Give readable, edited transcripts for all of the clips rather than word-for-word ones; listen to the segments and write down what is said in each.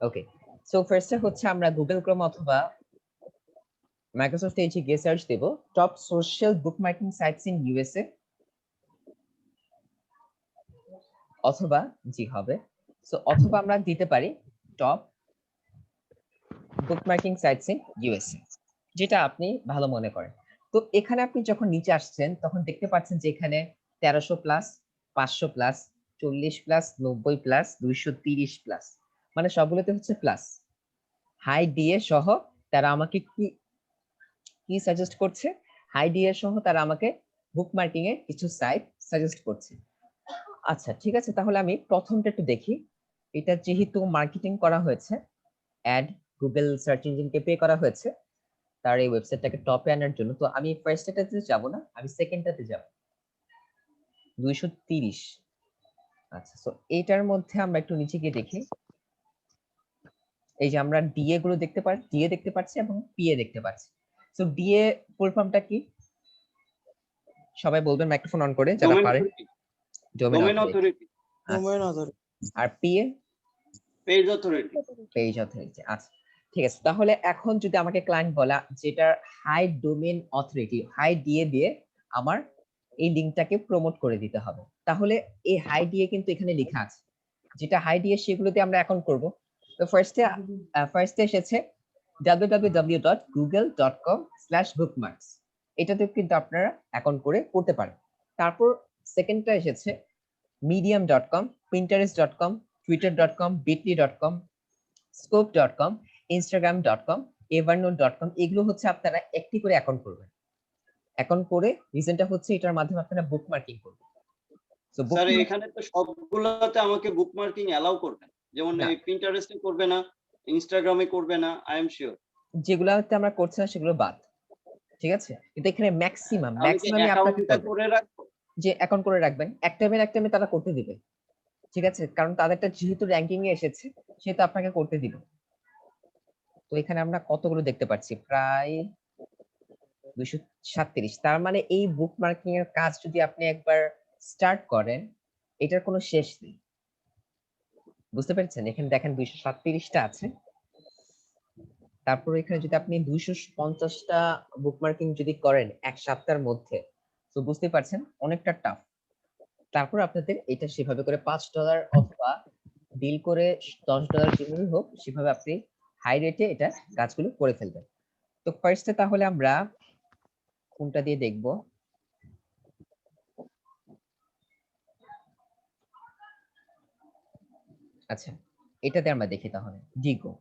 ওকে, so ফার্স্টে হচ্ছে আমরা গুগল ক্রোম অথবা মাইক্রোসফট এজে গিয়ে সার্চ দেব top social bookmarking sites in USA, অথবা জি হবে। সো অথবা আমরা দিতে পারি top bookmarking sites in USA, যেটা আপনি ভালো মনে করেন। তো এখানে আপনি যখন নিচে আসছেন তখন দেখতে পাচ্ছেন যে এখানে 1300 plus, 500 plus, 40 plus, 90 plus, 230 plus, মানে সবগুলোতে হচ্ছে প্লাস। হাই ডিএ সহ তারা আমাকে কি কি সাজেস্ট করছে? হাই ডিএ সহ তারা আমাকে বুকমার্কিং এর কিছু সাইট সাজেস্ট করছে। আচ্ছা ঠিক আছে, তাহলে আমি প্রথমটা একটু দেখি। এটা যেহেতু মার্কেটিং করা হয়েছে, অ্যাড গুগল সার্চ ইঞ্জিনকে পে করা হয়েছে তার এই ওয়েবসাইটটাকে টপে আনার জন্য, তো আমি ফার্স্টটাতে যাব না, আমি সেকেন্ডটাতে যাব। 230। আচ্ছা, সো এটার মধ্যে আমরা একটু নিচে গিয়ে দেখি। এই যে আমরা ডিএ গুলো দেখতে পাচ্ছি, ডিএ দেখতে পাচ্ছি এবং পিএ দেখতে পাচ্ছি। সো ডিএ ফুল ফর্মটা কি সবাই বলবেন মাইক্রোফোন অন করে যারা পারে। Domain authority. Domain authority. আর PA page authority. Page authority. আচ্ছা ঠিক আছে, তাহলে এখন যদি আমাকে ক্লায়েন্ট বলা যেটা high domain authority, high DA দিয়ে আমার এই লিংকটাকে প্রমোট করে দিতে হবে, তাহলে এই হাই ডিএ কিন্তু এখানে লেখা আছে, যেটা হাই ডিএ সেগুলোতে আমরা অ্যাকাউন্ট করব। তো ফার্স্টে এসেছে www.google.com/bookmarks, এটাতে কিন্তু আপনারা অ্যাকাউন্ট করে করতে পারেন। তারপর সেকেন্ডটা এসেছে medium.com, pinterest.com, twitter.com, bitly.com, scope.com, instagram.com, evernote.com, এগুলো হচ্ছে আপনারা একটি করে অ্যাকাউন্ট করবেন। অ্যাকাউন্ট করে রিজনটা হচ্ছে এটার মাধ্যমে আপনারা বুকমার্কিং করবেন। সো স্যার এখানে তো সবগুলোতে আমাকে বুকমার্কিং এলাও করবে, যেমন না, এই পিন্টারেস্টে করবে না, ইনস্টাগ্রামে করবে না, আই এম শিওর। যেগুলোতে আমরা করছি না সেগুলো বাদ, ঠিক আছে? কিন্তু এখানে আমি কি ম্যাক্সিমামই আপনাকে অ্যাকাউন্টটা করবে, করে রাখবো? যে অ্যাকাউন্ট করে রাখবেন, এক টাইমে তারা করতে দিবে, ঠিক আছে? কারণ তাদেরটা যেহেতু র্যাঙ্কিং এ এসেছে সেহেতু আপনাকে করতে দিবে। তো এখানে আমরা কতগুলো দেখতে পাচ্ছি, প্রায় 237। তার মানে এই বুকমার্কিং এর কাজ যদি আপনি একবার স্টার্ট করেন এটার কোনো শেষ নেই। বুঝতে পেরেছেন? এখানে দেখেন 237টা আছে। তারপর এখানে যদি আপনি 250টা বুকমার্কিং যদি করেন এক সপ্তাহের মধ্যে, তো বুঝতে পারছেন অনেকটা টাফ। তারপর আপনাদের এটা সেভাবে করে $5 অথবা ডিল করে $10 যেভাবে হোক সেভাবে আপনি হাই রেটে এটা কাজগুলো করে ফেলবেন। তো ফার্স্টে তাহলে আমরা কোনটা দিয়ে দেখব? আচ্ছা এটাতে আমরা দেখি তাহলে ডিগো,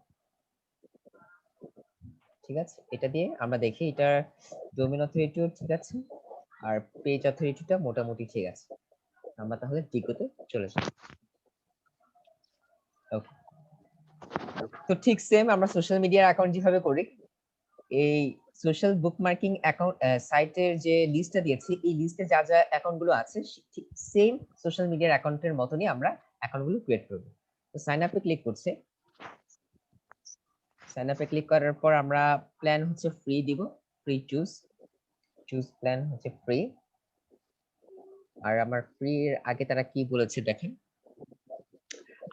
ঠিক আছে? এটা দিয়ে আমরা দেখি এটা ডোমেইন অথরিটিও ঠিক আছে আর পেজ অথরিটিটা মোটামুটি ঠিক আছে। আমরা তাহলে ডিগোতে চলে যাই। ওকে, তো ঠিক সেম আমরা সোশ্যাল মিডিয়ার অ্যাকাউন্ট যেভাবে করি, এই সোশ্যাল বুকমার্কিং অ্যাকাউন্ট সাইটের যে লিস্টটা দিয়েছি এই লিস্টে যা যা অ্যাকাউন্ট গুলো আছে ঠিক সেম সোশ্যাল মিডিয়ার অ্যাকাউন্টের মতনই আমরা অ্যাকাউন্ট গুলো ক্রিয়েট করব। তো সাইন আপে ক্লিক করছে, সাইন আপে ক্লিক করার পর আমরা প্ল্যান হচ্ছে ফ্রি দিব, ফ্রি চুজ প্ল্যান হচ্ছে ফ্রি। আর আমার ফ্রি এর আগে তারা কি বলেছে দেখেন,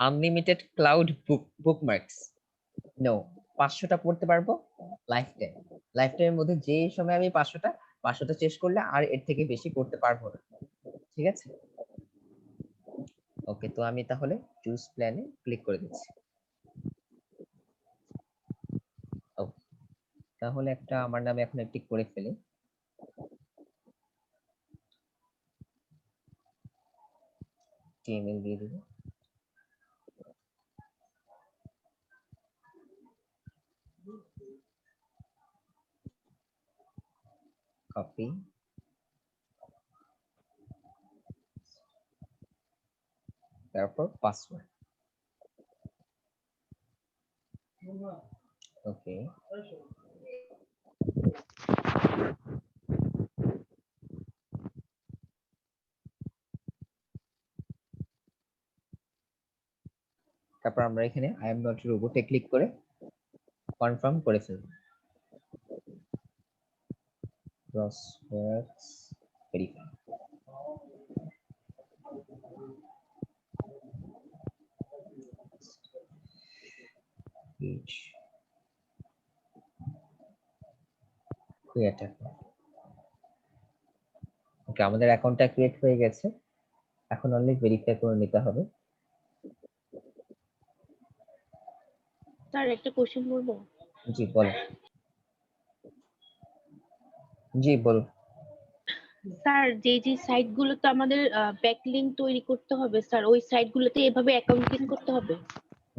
আনলিমিটেড ক্লাউড বুকমার্কস, নো, 500টা পড়তে পারবো লাইফ টাইম। লাইফ টাইমের মধ্যে যে সময় আমি 500টা চেস করলে আর এর থেকে বেশি করতে পারবো না, ঠিক আছে? ওকে, তো আমি তাহলে চুজ প্ল্যানে ক্লিক করে দিচ্ছি। ওকে, তাহলে একটা আমার নামে এখন একটি করে ফেলি। ইমেল দিয়ে দিব। কপি, তারপর পাসওয়ার্ড। ওকে, তারপর আমরা এখানে আই এম নট রোবটে ক্লিক করে কনফার্ম করে ফেলব। Passwords verify. page create account ওকে আমাদের অ্যাকাউন্টটা ক্রিয়েট হয়ে গেছে এখন অনলি ভেরিফাই করে নিতে হবে স্যার একটা কোশ্চেন বলবো জি বলো জি বলো স্যার যে সাইটগুলোতে আমাদের ব্যাকলিংক তৈরি করতে হবে স্যার ওই সাইটগুলোতে এভাবে অ্যাকাউন্ট ক্রিয়েট করতে হবে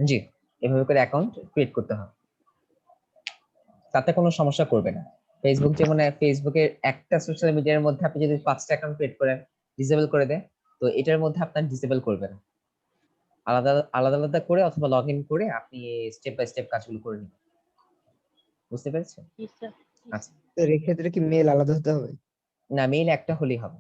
জি এভাবে করে অ্যাকাউন্ট ক্রিয়েট করতে হবে তাতে কোনো সমস্যা করবে না ফেসবুক যেমন ফেসবুকের একটা সোশ্যাল মিডিয়ার মধ্যে আপনি যদি 5টা অ্যাকাউন্ট ক্রিয়েট করেন ডিসেবল করে দেন তো এটার মধ্যে আপনার ডিসেবল করবে না আলাদা আলাদা আলাদা করে অথবা লগ ইন করে আপনি স্টেপ বাই স্টেপ কাজগুলো করে নিন বুঝতে পেরেছেন জি স্যার আচ্ছা এর ক্ষেত্রে কি মেল আলাদা হতে হবে? না মেইল একটা হলেই হবে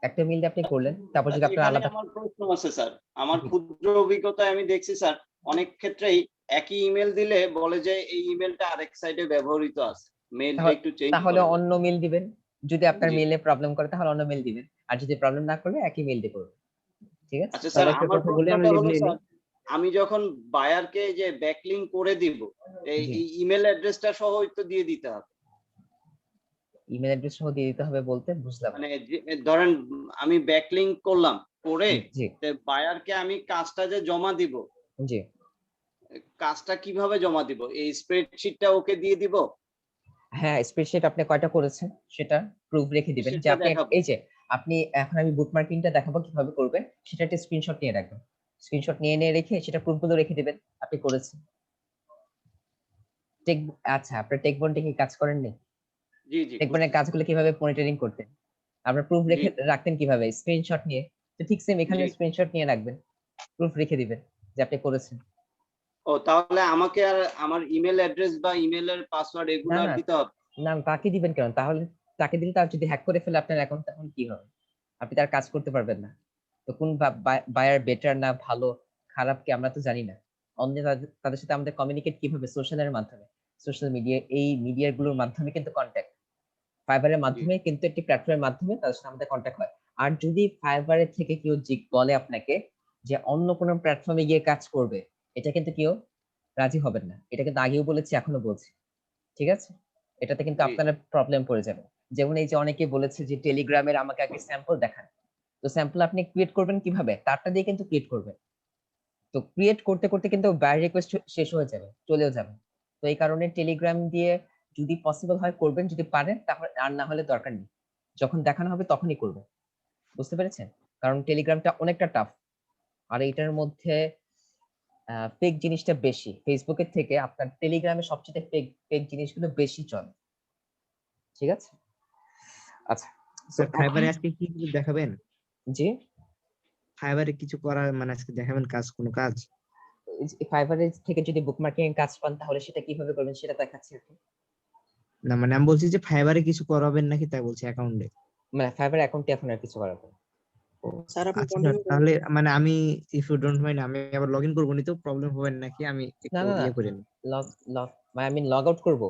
একটা মেইল আপনি করলেন তারপর যদি আপনার এখানে আলাদা আমার প্রশ্ন আছে স্যার আমার জি। ক্ষুদ্র অভিজ্ঞতায় আমি দেখছি স্যার অনেক ক্ষেত্রেই একই ইমেল দিলে বলে যে এই ইমেলটা আরেক সাইডে ব্যবহৃত আছে মেলটা তাহলে- একটু চেঞ্জ তাহলে করে অন্য মেইল দিবেন যদি আপনার জি। মেইলে প্রবলেম করে তাহলে অন্য মেইল দিবেন আর যদি প্রবলেম না করে একই মেইল দিয়ে করবেন ঠিক আছে আচ্ছা স্যার তাহলে একটা আমার কথা বলি, আমি প্রশ্নটা হলো লিখে স্যার আমি যখন বায়ারকে যে ব্যাকলিংক করে দিব এই জি। ইমেল অ্যাড্রেসটা সহ তো দিয়ে দিতে হবে ইমেল অ্যাড্রেস সহ দিয়ে দিতে হবে বলতে বুঝলাম না। মানে ধরেন আমি ব্যাকলিংক করলাম করে জি বায়ারকে আমি কাজটা যে জমা দিব জি কাজটা কিভাবে জমা দিব এই স্প্রেডশিটটা ওকে দিয়ে দিব হ্যাঁ স্প্রেডশিট আপনি কয়টা করেছেন সেটা প্রুফ রেখে দিবেন যে সেটা আপনি দেখাবো। এই যে আপনি এখন আমি বুকমার্কিংটা দেখাবো কিভাবে করবেন সেটা একটা স্ক্রিনশট নিয়ে রাখবেন স্ক্রিনশট নিয়ে রেখে সেটা প্রুফগুলো রেখে দিবেন আপনি করেছেন টেক আচ্ছা আপনার টেকবন্ডে কি কাজ করেননি জি জি টেকবন্ডের কাজগুলো কিভাবে মনিটরিং করতেন আপনার প্রুফ রেখে রাখতেন কিভাবে স্ক্রিনশট নিয়ে তো ঠিক সেম এখানে জি। স্ক্রিনশট নিয়ে রাখবেন প্রুফ রেখে দিবেন যে আপনি করেছেন ও তাহলে আমাকে আর আমার ইমেল অ্যাড্রেস বা ইমেলের পাসওয়ার্ড এগুলো না, আর না। দিতে হবে না তাকে দিবেন কেন তাহলে তাকে দিলে তার যদি হ্যাক করে ফেলে আপনার অ্যাকাউন্ট তখন কি হবে আপনি তার কাজ করতে পারবেন না তো কোন বায়ার বেটার না ভালো খারাপ কি আমরা তো জানি না অন্য তাদের সাথে আমাদের কমিউনিকেট কিভাবে সোশ্যালের মাধ্যমে সোশ্যাল মিডিয়া এই মিডিয়া গুলোর মাধ্যমে কিন্তু কন্ট্যাক্ট ফাইবারের মাধ্যমে কিন্তু একটি প্ল্যাটফর্মের মাধ্যমে তাদের সাথে আমাদের কন্ট্যাক্ট হয় আর যদি ফাইবারের থেকে কেউ বলে আপনাকে যে অন্য কোনো প্ল্যাটফর্মে গিয়ে কাজ করবে এটা কিন্তু কেউ রাজি হবেন না এটা কিন্তু আগেও বলেছি এখনো বলছি ঠিক আছে এটাতে কিন্তু জি। আপনারা প্রবলেম পড়ে যাবে যেমন এই যে অনেকে বলেছে যে টেলিগ্রামের আমাকে আগে স্যাম্পল দেখান তো স্যাম্পল আপনি ক্রিয়েট করবেন কিভাবে তারটা দিয়ে কিন্তু ক্রিয়েট করবেন তো ক্রিয়েট করতে করতে কিন্তু বায়ার রিকোয়েস্ট শেষ হয়ে যাবে চলেও যাবে তো এই কারণে টেলিগ্রাম দিয়ে যদি পসিবল হয় করবেন যদি পারেন তাহলে আর না হলে দরকার নেই যখন দেখানো হবে তখনই করবেন বুঝতে পেরেছেন কারণ টেলিগ্রামটা অনেকটা টাফ আর এটার মধ্যে ফেক জিনিসটা বেশি ফেসবুকের থেকে আপনার টেলিগ্রামে সবচেয়ে ফেক ফেক জিনিসগুলো বেশি চলে ঠিক আছে আচ্ছা স্যার তো ফাইবারে এখন- আজকে কি কিছু দেখাবেন? জি ফাইবারে কিছু করার মানে আজকে দেখাবেন কোনো কাজ? ফাইবারে থেকে যদি বুকমার্কিং এর কাজ পান তাহলে সেটা কিভাবে করবেন সেটা দেখাচ্ছি এখন না মানে আমি বলছি যে ফাইবারে কিছু করাবেন নাকি তাই বলছি অ্যাকাউন্টে। মানে ফাইবার অ্যাকাউন্টে এখন আর কিছু করাবো না। স্যার আপনি আচ্ছা স্যার কন্টিনিউ করুন। তাহলে মানে আমি ইফ ইউ ডোন্ট মাইন্ড আমি আবার লগইন করবো নি তো প্রবলেম হবে নাকি আমি না একটু না ইয়ে করে নিই? লগ লগ মানে আমি লগ আউট করবো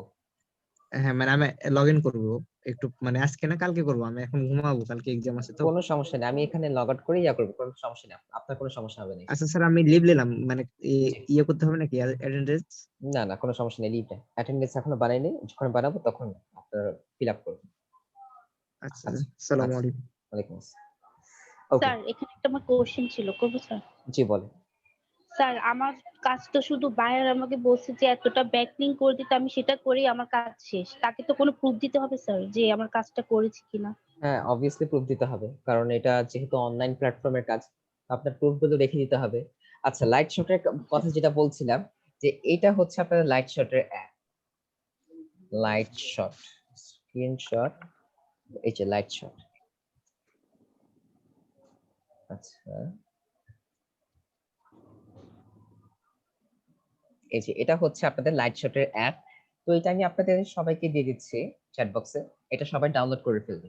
হ্যাঁ মানে আমি লগইন করবো একটু মানে আজকে না কালকে করবো আমি এখন ঘুমাবো কালকে এক্সাম আছে তো। কোনো সমস্যা নেই আমি এখানে লগ আউট করে ইয়া করবো কোনো সমস্যা নেই আপনার কোনো সমস্যা হবে না আচ্ছা স্যার আমি লিভ নিলাম মানে জি। ইয়ে করতে হবে নাকি অ্যাটেন্ডেন্স? না না কোনো সমস্যা নেই লিভটা অ্যাটেন্ডেন্স এখনো বানাইনি যখন বানাবো তখন আপনার ফিল আপ করবেন আচ্ছা আচ্ছা, আসসালামু আচ্ছা। আলাইকুম। ওয়ালাইকুম আসসালাম ওকে স্যার এখানে একটা আমার কোশ্চেন ছিল করবো স্যার জি বলে স্যার আমার কাজ তো শুধু বায়ার আমাকে বলছে যে এতটা ব্যাকলিং করে দিতে আমি সেটা করেই আমার কাজ শেষ তাকে তো কোনো প্রুফ দিতে হবে স্যার যে আমার কাজটা করেছি কিনা হ্যাঁ অবভিয়াসলি প্রুফ দিতে হবে কারণ এটা যেহেতু অনলাইন প্ল্যাটফর্মের কাজ আপনার প্রুফ গুলো রেখে দিতে হবে আচ্ছা লাইট শটের কথা যেটা বলছিলাম যে এটা হচ্ছে আপনার লাইট শটের অ্যাপ লাইট শট স্ক্রিনশট এই যে লাইট শট আচ্ছা এই যে এটা হচ্ছে আপনাদের লাইট শটের অ্যাপ তো এটা আমি আপনাদের সবাইকে দিয়ে দিচ্ছি চ্যাট বক্সে এটা সবাই ডাউনলোড করে ফেলবে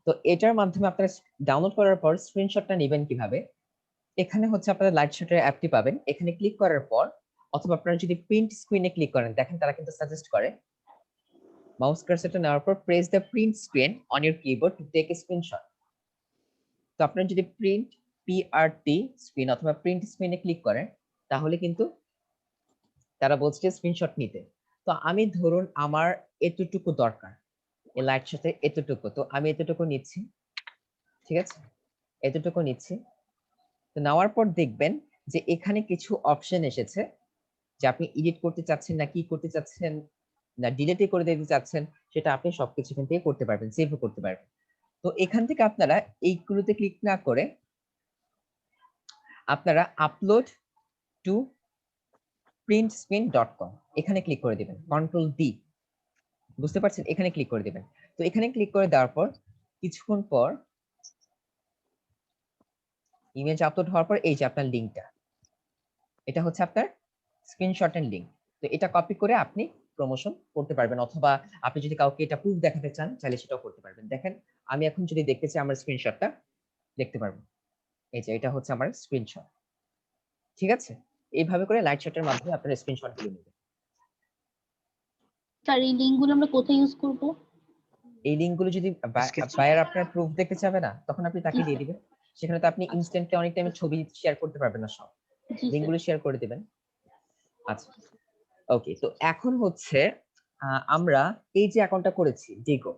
তো এটার মাধ্যমে আপনারা ডাউনলোড করার পর স্ক্রিনশটটা নেবেন কিভাবে এখানে হচ্ছে আপনারা লাইট শটের অ্যাপটি পাবেন এখানে ক্লিক করার পর অথবা আপনারা যদি প্রিন্ট স্ক্রিনে ক্লিক করেন দেখেন তারা কিন্তু সাজেস্ট করে মাউস কার্সারটা নেওয়ার পর press the print screen on your keyboard to take a screenshot তো আপনারা যদি প্রিন্ট পিআরটি স্ক্রিন অথবা প্রিন্ট স্ক্রিনে ক্লিক করেন তাহলে কিন্তু তারা বলছে যে স্ক্রিনশট নিতে। তো আমি ধরুন আমার এতটুকু দরকার, এই লাইট সাথে এতটুকু, তো আমি এতটুকু নিচ্ছি, ঠিক আছে, এতটুকু নিচ্ছি। তো নেওয়ার পর দেখবেন যে এখানে কিছু অপশন এসেছে যে আপনি এডিট করতে চাচ্ছেন না কি করতে চাচ্ছেন না ডিলিটই করে দিতে চাচ্ছেন, সেটা আপনি সবকিছু এখান থেকে করতে পারবেন, সেভও করতে পারবেন। তো এখান থেকে আপনারা এইগুলোতে ক্লিক না করে আপনারা আপলোড টু printscreen.com এখানে ক্লিক করে দিবেন, কন্ট্রোল ডি, বুঝতে পারছেন, এখানে ক্লিক করে দিবেন। তো এখানে ক্লিক করে দেওয়ার পর কিছুক্ষণ পর ইমেজ আপলোড হওয়ার পর এই যে আপনার লিংকটা, এটা হচ্ছে আপনার স্ক্রিনশটের লিংক। তো এটা কপি করে আপনি প্রমোশন করতে পারবেন, অথবা আপনি যদি কাউকে এটা প্রুফ দেখাতে চান চাইলে সেটাও করতে পারবেন। দেখেন আমি এখন যদি দেখতে চাই আমার স্ক্রিনশটটা দেখতে পারবো, এই যে এটা হচ্ছে আমার স্ক্রিনশট, ঠিক আছে। এইভাবে করে লাইট শটের মাধ্যমে আপনার স্ক্রিনশট গুলো নেবেন। স্যার এই লিঙ্কগুলো আমরা কোথায় ইউজ করব? এই লিংকগুলো যদি বায়ার আপনার প্রুফ দেখতে চাবে না তখন আপনি তাকে দিয়ে দিবেন, সেখানে তো আপনি ইনস্ট্যান্টলি অনেক টাইমে ছবি শেয়ার করতে পারবেন না, সব জি লিংকগুলো শেয়ার করে দিবেন। আচ্ছা ওকে, তো এখন হচ্ছে আমরা এই যে অ্যাকাউন্টটা করেছি ডিগো,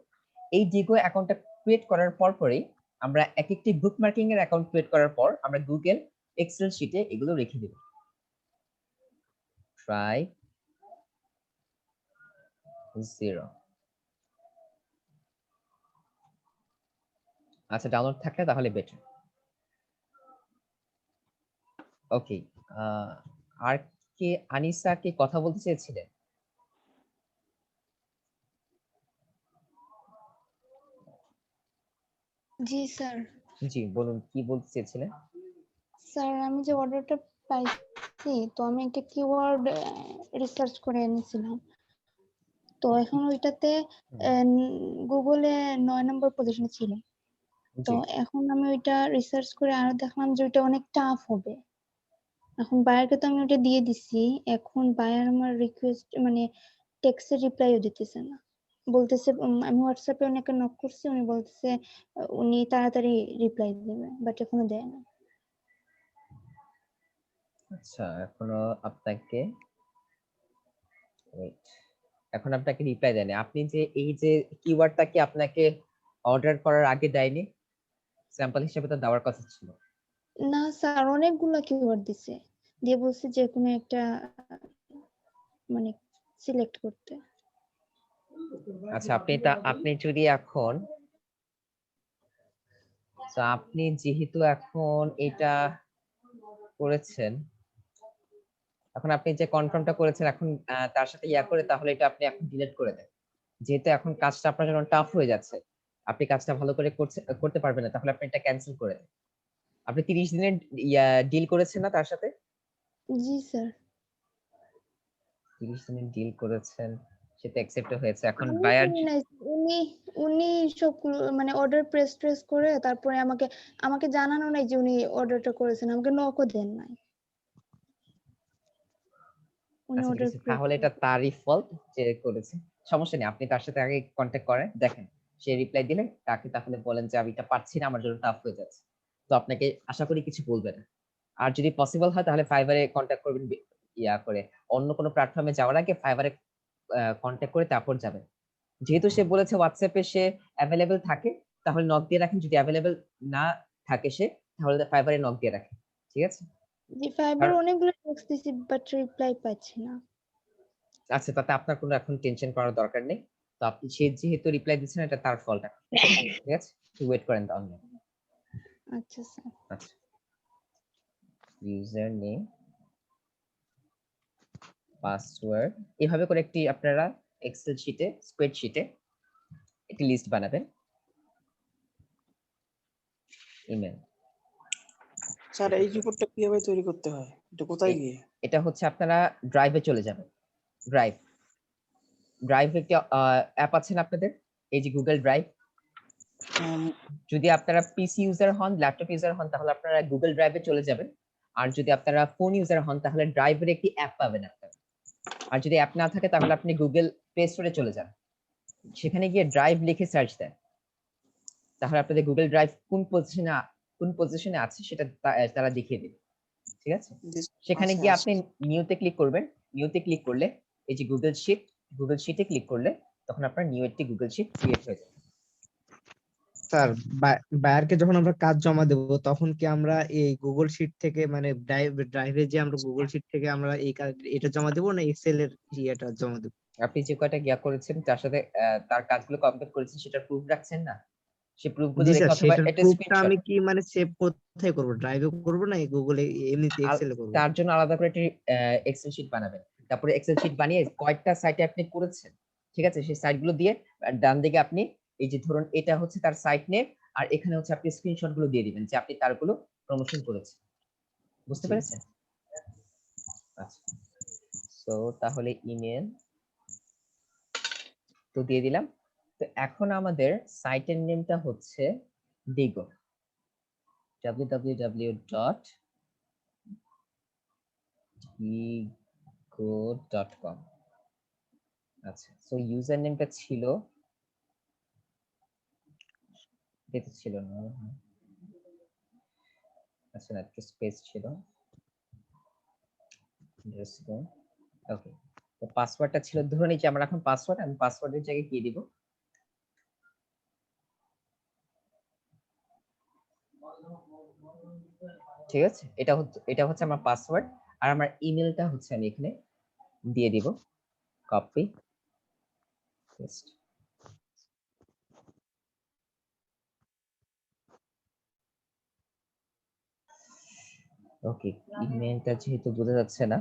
এই ডিগো অ্যাকাউন্টটা ক্রিয়েট করার পর পরেই আমরা এক একটি বুকমার্কিং এর অ্যাকাউন্ট ক্রিয়েট করার পর আমরা গুগল এক্সেল শিটে এগুলো রেখে দেব। ট্রাই 0, আচ্ছা ডাউনলোড থাকলে তাহলে বেটার। ওকে, আর কে আনিসা কি কথা বলতে চেয়েছিলেন? জি স্যার। জি বলুন, কি বলতে চেয়েছিলেন? স্যার আমি যে অর্ডারটা পাইছি তো আমি একটা কিওয়ার্ড রিসার্চ করে এনেছিলাম, তো এখন ওইটাতে গুগলে 9 নম্বর পজিশনে ছিল। তো জি এখন আমি ওইটা রিসার্চ করে আরো দেখলাম যে ওইটা অনেক টাফ হবে। এখন বায়ারকে তো আমি ওইটা দিয়ে দিছি, এখন বায়ার আমার রিকোয়েস্ট মানে টেক্সটের রিপ্লাইও দিতেছে না, বলতেছে আমি হোয়াটসঅ্যাপে ওনাকে নক করছি, উনি বলতেছে উনি তাড়াতাড়ি রিপ্লাই দিবে, বাট এখনো দেয় না। আচ্ছা, এখনো আপনাকে wait, এখন আপনাকে রিপ্লাই দেয়নি। আপনি যে এই যে কিওয়ার্ডটা কি আপনাকে অর্ডার করার আগে দেয়নি? স্যাম্পল হিসেবে তো দেওয়ার কথা ছিল। না স্যার, অনেকগুলা কিওয়ার্ড দিছে, দিয়ে বলছে যে কোনো একটা মানে সিলেক্ট করতে। আচ্ছা আপনি যদি এখন আপনি যেহেতু এখন এটা করেছেন, এখন আপনি যে কনফার্মটা করেছেন এখন তার সাথে ইয়া করে তাহলে এটা আপনি এখন ডিলিট করে দেন, যেহেতু এখন কাজটা আপনার জন্য টাফ হয়ে যাচ্ছে, আপনি কাজটা ভালো করে করতে পারবেন না, তাহলে আপনি এটা ক্যান্সেল করে দেন। আপনি 30 দিনের ডিল করেছেন না তার সাথে? জি স্যার। 30 দিনের ডিল করেছেন, সেটা অ্যাকসেপ্ট হয়েছে, এখন আমি বায়ার করি নাই, উনি উনি সব মানে অর্ডার প্রেস করে তারপরে আমাকে আমাকে জানানো নাই যে উনি অর্ডারটা করেছেন, আমাকে নকও দেন নাই। উনি আচ্ছা ঠিক অর্ডার আছে, প্রেস তাহলে এটা তারই ফল্ট যে করেছে, সমস্যা নেই, আপনি তার সাথে আগে কন্ট্যাক্ট করেন, দেখেন সে রিপ্লাই দিলে তাকে তাহলে বলেন যে আমি এটা পারছি না, আমার জন্য টাফ হয়ে যাচ্ছে, তো আপনাকে আশা করি কিছু বলবে না। আর যদি পসিবল হয় তাহলে ফাইবারে কন্ট্যাক্ট করবেন, ইয়া করে অন্য কোনো প্ল্যাটফর্মে যাওয়ার আগে ফাইবারে কন্ট্যাক্ট করে তারপর যাবেন। যেহেতু সে বলেছে হোয়াটসঅ্যাপে সে অ্যাভেলেবেল থাকে, তাহলে নক দিয়ে রাখেন, যদি অ্যাভেলেবেল না থাকে সে, তাহলে ফাইবারে নক দিয়ে রাখেন, ঠিক আছে। জি ফাইবার অনেকগুলো টেক্সট দিছি বাট রিপ্লাই পাচ্ছি না। আচ্ছা তাতে আপনার কোনো এখন টেনশন করার দরকার নেই, তো আপনি সে যেহেতু রিপ্লাই দিচ্ছেন এটা তার ফল্ট, ঠিক আছে, একটু ওয়েট করেন তাহলে। আচ্ছা স্যার। আচ্ছা, ইউজার নেম, পাসওয়ার্ড, এভাবে করে একটি আপনারা এক্সেল শিটে স্প্রেডশিটে একটি লিস্ট বানাবেন। ইমেল, স্যার এই রিপোর্টটা কিভাবে তৈরি করতে হয়, এটা কোথায় গিয়ে? এটা হচ্ছে আপনারা ড্রাইভে চলে যাবেন। ড্রাইভ একটি অ্যাপ আছে না আপনাদের, এই যে গুগল ড্রাইভ, যদি আপনারা পিসি ইউজার হন, ল্যাপটপ ইউজার হন, তাহলে আপনারা গুগল ড্রাইভে চলে যাবেন। আর যদি আপনারা ফোন ইউজার হন তাহলে ড্রাইভের একটি অ্যাপ পাবেন আপনারা। আর যদি অ্যাপ না থাকে তাহলে আপনি গুগল প্লে স্টোরে চলে যান, সেখানে গিয়ে ড্রাইভ লিখে সার্চ দেন, তাহলে আপনাদের গুগল ড্রাইভ কোন পজিশনে আছে সেটা তারা দেখিয়ে দেবে, ঠিক আছে। সেখানে গিয়ে আপনি নিউতে ক্লিক করবেন, নিউতে ক্লিক করলে এই যে গুগল শিটে ক্লিক করলে তখন আপনার নিউ একটি গুগল শিট ক্রিয়েট হয়ে যাবে। স্যার বায়ারকে যখন আমরা কাজ জমা দেব তখন কি আমরা এই গুগল শিট থেকে মানে ড্রাইভে যে আমরা গুগল শিট থেকে আমরা এই কাজ এটা জমা দেব না এক্সেল এর ইয়েটা জমা দেব? আপনি যে কয়টা গিয়া করেছেন তার সাথে তার কাজগুলো কমপ্লিট করেছেন সেটার প্রুফ রাখছেন না? সেই প্রুফগুলো জি রেখে স্যার, অথবা সেটার একটা প্রুফটা স্ক্রিনশট আমি কি মানে সেভ কোথায় করব? ড্রাইভে করব না গুগলে এমনিতে এক্সেলে করব? তার জন্য আলাদা করে একটি এক্সেল শিট বানাবেন। তারপরে এক্সেল শিট বানিয়ে কয়টা সাইটে আপনি করেছেন, ঠিক আছে, সেই সাইটগুলো দিয়ে ডান দিকে আপনি এই যে ধরুন এটা হচ্ছে তার সাইট নেম আর এখানে হচ্ছে আপনি স্ক্রিনশট গুলো দিয়ে দিবেন যে আপনি তারগুলো প্রমোশন করেছেন। বুঝতে জি। পেরেছেন? আচ্ছা, সো তাহলে ইমেল তো দিয়ে দিলাম। তো এখন আমাদের সাইটের নেমটা হচ্ছে ডিগো, www.digo.com। আচ্ছা, সো ইউজার নেমটা ছিল এটা ছিল না, আচ্ছা না একটু স্পেস ছিল, ওকে। তো পাসওয়ার্ডটা ছিল ধরুন এই যে আমার এখন পাসওয়ার্ড, আমি পাসওয়ার্ডের জায়গায় কি দিব? ঠিক আছে, এটা হচ্ছে আমার পাসওয়ার্ড আর আমার ইমেলটা হচ্ছে আমি এখানে দিয়ে দিব, কপি পেস্ট। ওকে, ইমেলটা যেহেতু বোঝা যাচ্ছে না,